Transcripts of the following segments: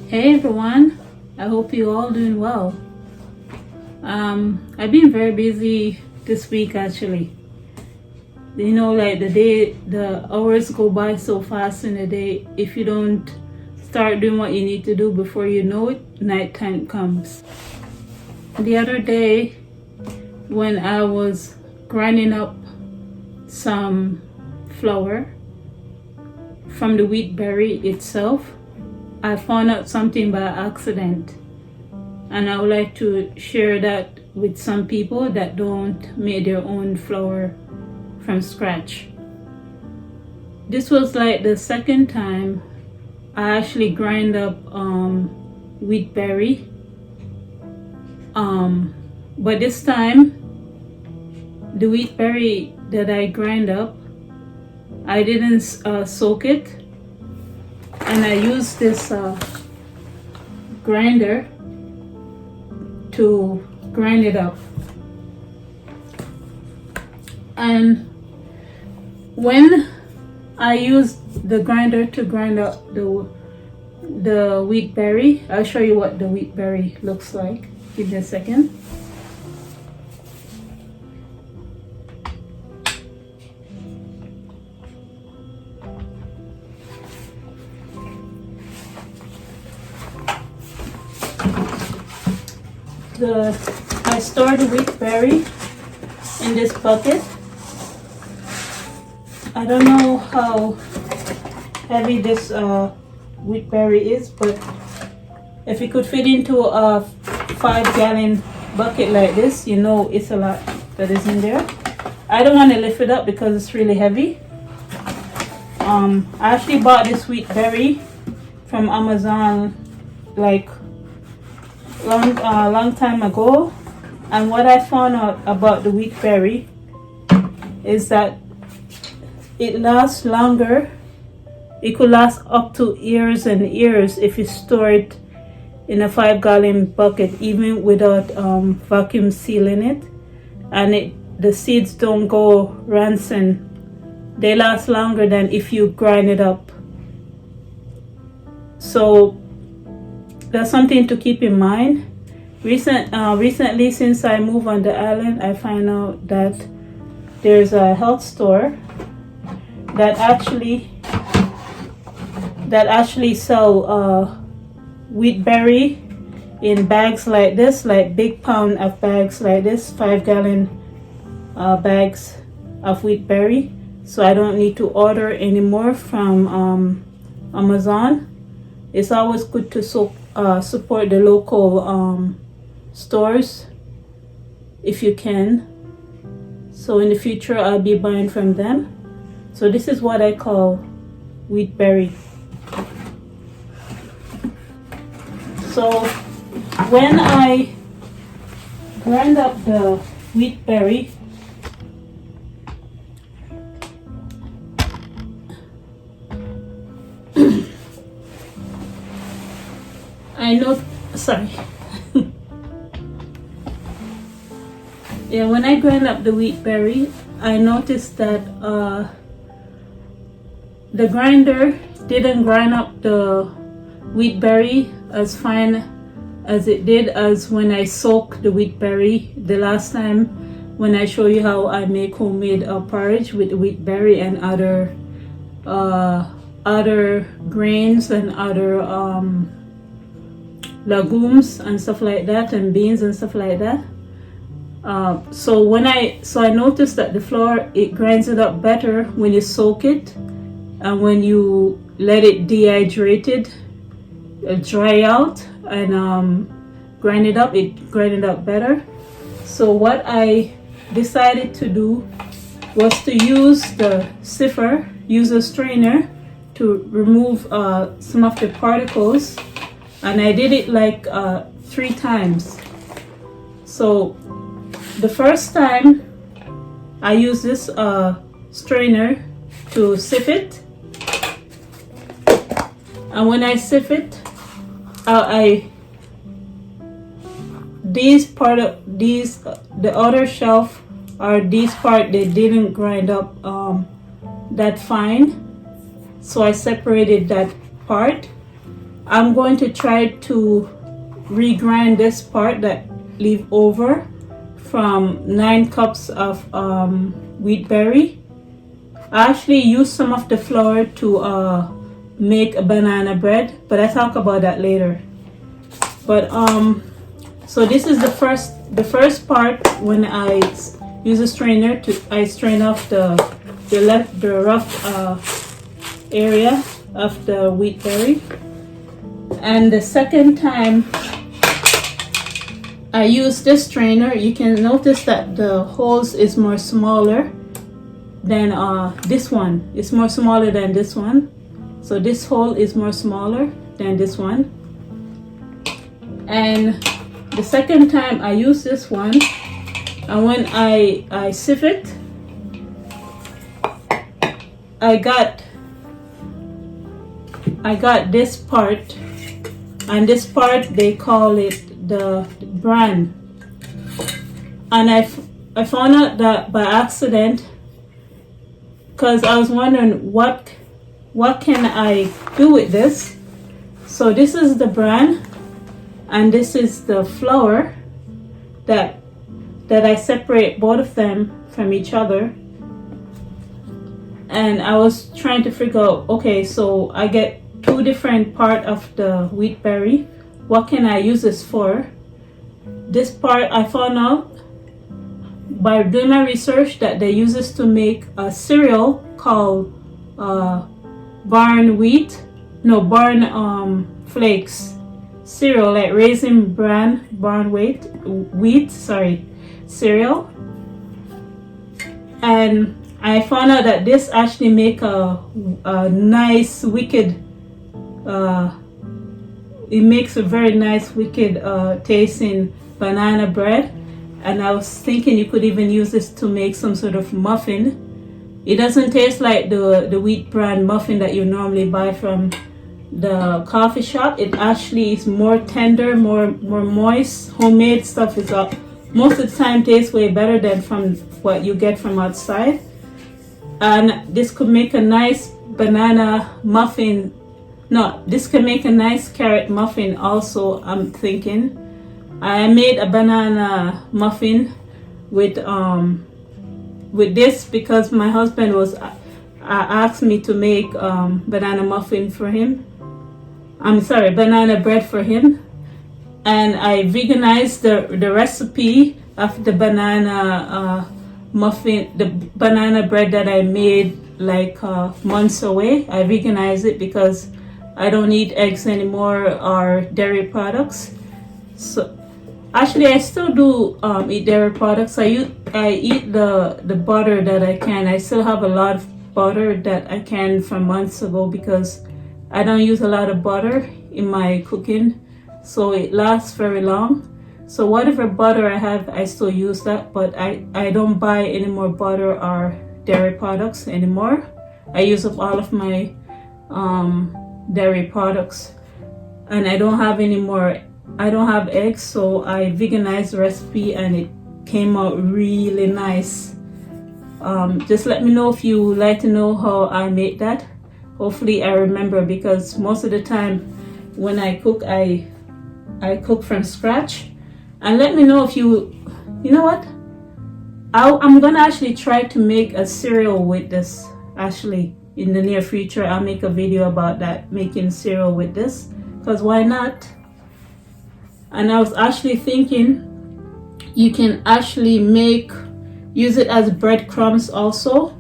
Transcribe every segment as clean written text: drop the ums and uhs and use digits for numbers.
Hey everyone, I hope you all doing well. I've been very busy this week actually. Like the hours go by so fast in the day. If you don't start doing what you need to do before you know it, nighttime comes. The other day, when I was grinding up some flour from the wheat berry itself, I found out something by accident, and I would like to share that with some people that don't make their own flour from scratch. This was like the second time I actually grind up wheat berry, but this time the wheat berry that I grind up, I didn't soak it, and I used this grinder to grind it up. And when I used the grinder to grind up the wheat berry, I'll show you what the wheat berry looks like. Give me a second. I store the wheat berry in this bucket. I don't know how heavy this wheat berry is, but if it could fit into a 5-gallon bucket like this, it's a lot that is in there. I don't want to lift it up because it's really heavy. I actually bought this wheat berry from Amazon like long time ago, and what I found out about the wheat berry is that it lasts longer. It could last up to years and years if you store it in a 5-gallon bucket, even without vacuum sealing it, and the seeds don't go rancid. They last longer than if you grind it up. So that's something to keep in mind. Recently, since I moved on the island, I find out that there's a health store that actually sell wheat berry in bags like this, like big pound of bags like this, 5-gallon bags of wheat berry. So I don't need to order anymore from Amazon. It's always good to support the local stores if you can. So in the future I'll be buying from them. So this is what I call wheat berry. So when I grind up the wheat berry, when I grind up the wheat berry, I noticed that the grinder didn't grind up the wheat berry as fine as it did as when I soaked the wheat berry the last time, when I show you how I make homemade porridge with wheat berry and other grains and other legumes and stuff like that, and beans and stuff like that. So I noticed that the flour, it grinds it up better when you soak it, and when you let it dehydrated, dry out, and grind it up, it grind it up better. So what I decided to do was to use the sifter, use a strainer to remove some of the particles, and I did it like 3 times. So the first time I used this strainer to sift it, and when I sift it, the other shelf, or these part, they didn't grind up that fine, so I separated that part. I'm going to try to regrind this part that leave over from 9 cups of wheat berry. I actually use some of the flour to make a banana bread, but I talk about that later. But so this is the first part. When I use a strainer I strain off the rough area of the wheat berry. And the second time I use this strainer, you can notice that the holes is more smaller than this one. It's more smaller than this one. So this hole is more smaller than this one. And the second time I use this one, and when I sieve it, I got this part, and this part they call it the bran. And I found out that by accident, because I was wondering what can I do with this. So this is the bran, and this is the flour that I separate both of them from each other. And I was trying to figure out, okay, so I get 2 different part of the wheat berry. What can I use this for? This part I found out by doing my research that they use this to make a cereal called barn flakes cereal, like Raisin Bran barn wheat cereal. And I found out that this actually make a nice wicked it makes a very nice wicked tasting banana bread. And I was thinking you could even use this to make some sort of muffin. It doesn't taste like the wheat bran muffin that you normally buy from the coffee shop. It actually is more tender, more moist. Homemade stuff is most of the time tastes way better than from what you get from outside. And this could make a nice banana muffin. No, this could make a nice carrot muffin also, I'm thinking. I made a banana muffin with this because my husband was asked me to make banana muffin for him. Banana bread for him. And I veganized the recipe of the banana muffin, the banana bread that I made like months away. I veganized it because I don't eat eggs anymore or dairy products. So actually I still do eat dairy products. I eat the butter that I can. I still have a lot of butter that I can from months ago because I don't use a lot of butter in my cooking, so it lasts very long. So whatever butter I have, I still use that, but I don't buy any more butter or dairy products anymore. I use up all of my dairy products, and I don't have any more. I don't have eggs, so I veganized the recipe and it came out really nice. Just let me know if you like to know how I make that. Hopefully I remember, because most of the time when I cook, I cook from scratch. And let me know if you know what, I'm gonna actually try to make a cereal with this. Actually, in the near future I'll make a video about that, making cereal with this, because why not? And I was actually thinking you can actually use it as breadcrumbs also.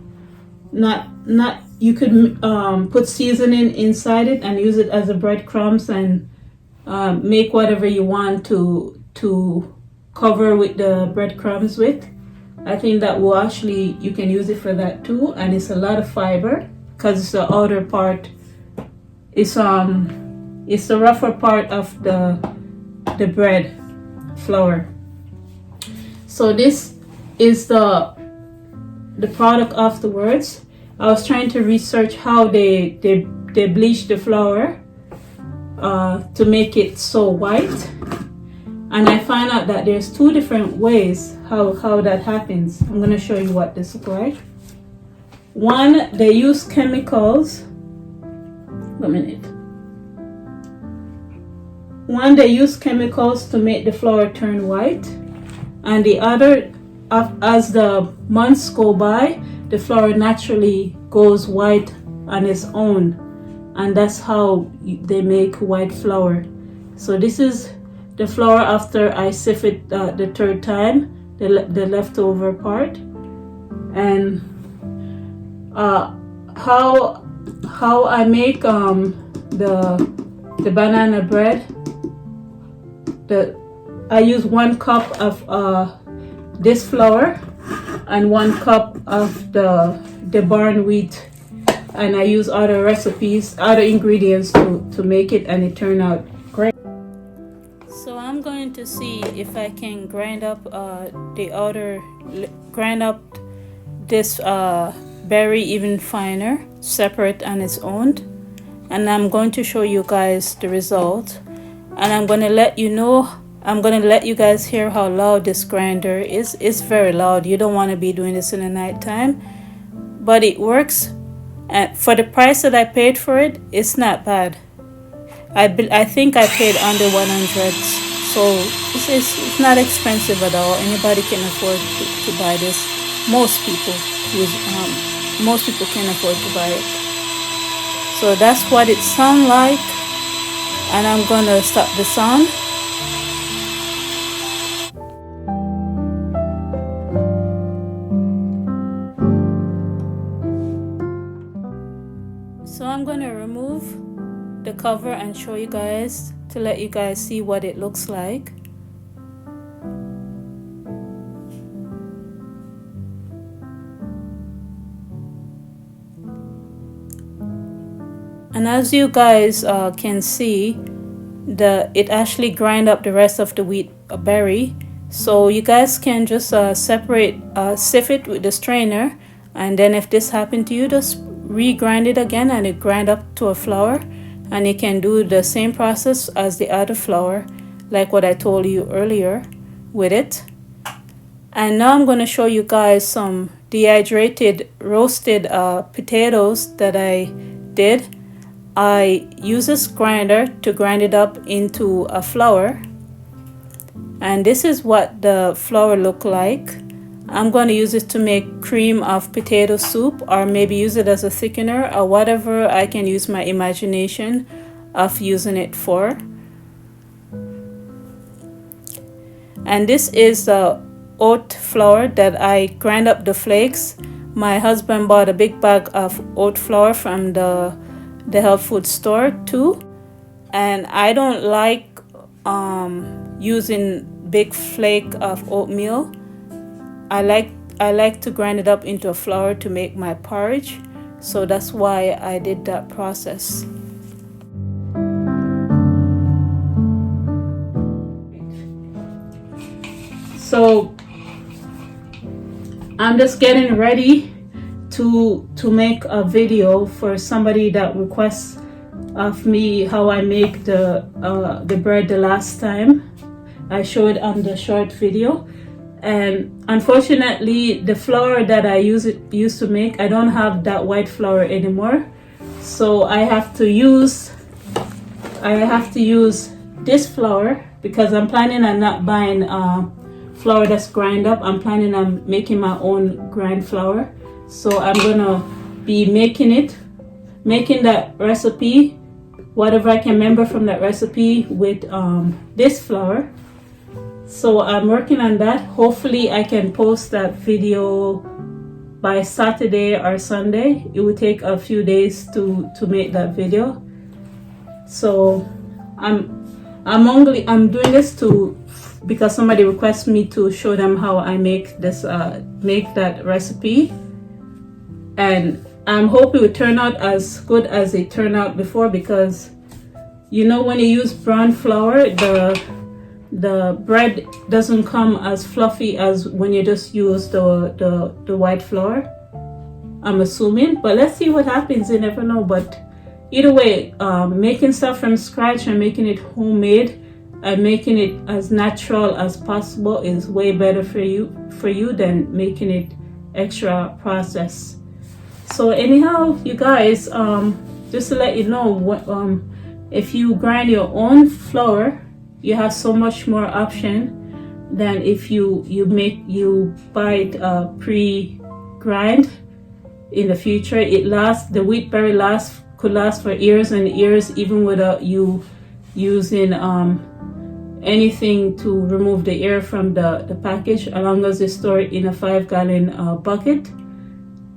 You could put seasoning inside it and use it as a breadcrumbs, and make whatever you want to cover with the breadcrumbs with. I think that will actually, you can use it for that too, and it's a lot of fiber because it's the outer part. It's the rougher part of the bread flour. So this is the product afterwards. I was trying to research how they bleach the flour to make it so white, and I find out that there's 2 different ways how that happens. I'm going to show you what this looks like. One, they use chemicals. 1 minute. one, they use chemicals to make the flour turn white, and the other, as the months go by, the flour naturally goes white on its own, and that's how they make white flour. So this is the flour after I sift it the third time, the leftover part. And how I make the banana bread. I use 1 cup of this flour and 1 cup of the barn wheat, and I use other recipes, other ingredients to make it, and it turned out great. So I'm going to see if I can grind up this berry even finer, separate on its own, and I'm going to show you guys the result, and I'm going to let you guys hear how loud this grinder is. It's very loud. You don't want to be doing this in the night time, but it works, and for the price that I paid for it, it's not bad. I think I paid under 100, so it's not expensive at all. Anybody can afford to buy this. Most people can afford to buy it. So that's what it sounds like, and I'm gonna stop the sound. So I'm gonna remove the cover and show you guys, to let you guys see what it looks like. And as you guys can see, it actually grind up the rest of the wheat berry. So you guys can just sift it with the strainer, and then if this happened to you, just re-grind it again and it grind up to a flour, and you can do the same process as the other flour, like what I told you earlier with it. And now I'm going to show you guys some dehydrated roasted potatoes that I did. I use this grinder to grind it up into a flour, and this is what the flour look like. I'm going to use it to make cream of potato soup, or maybe use it as a thickener, or whatever I can use my imagination of using it for. And this is the oat flour that I grind up the flakes. My husband bought a big bag of oat flour from the health food store too, and I don't like using big flake of oatmeal. I like to grind it up into a flour to make my porridge, so that's why I did that process. So I'm just getting ready to make a video for somebody that requests of me how I make the bread the last time. I showed on the short video, and unfortunately the flour that I used to make, I don't have that white flour anymore, so I have to use this flour, because I'm planning on not buying flour that's grind up. I'm planning on making my own grind flour. So I'm gonna be making that recipe, whatever I can remember from that recipe, with this flour. So I'm working on that. Hopefully I can post that video by Saturday or Sunday. It will take a few days to make that video. So I'm doing this because somebody requests me to show them how I make that recipe. And I'm hoping it will turn out as good as it turned out before, because when you use brown flour, the bread doesn't come as fluffy as when you just use the white flour, I'm assuming. But let's see what happens. You never know. But either way, making stuff from scratch and making it homemade and making it as natural as possible is way better for you than making it extra processed. So anyhow, you guys, just to let you know, If you grind your own flour, you have so much more option than if you buy it pre-grind. In the future, it lasts. The wheat berry could last for years and years, even without you using anything to remove the air from the package, as long as you store it in a 5-gallon bucket.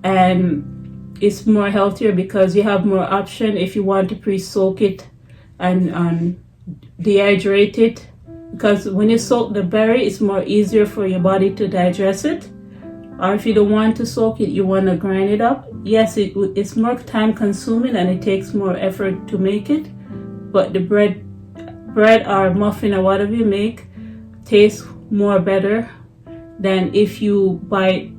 And it's more healthier because you have more option if you want to pre-soak it and dehydrate it, because when you soak the berry, it's more easier for your body to digest it. Or if you don't want to soak it, you want to grind it up. Yes, it's more time consuming and it takes more effort to make it, but the bread or muffin or whatever you make tastes more better than if you buy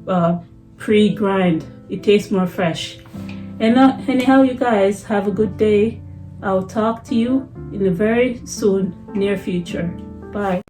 pre-grind. It tastes more fresh. And anyhow, you guys have a good day. I'll talk to you in the very soon near future. Bye.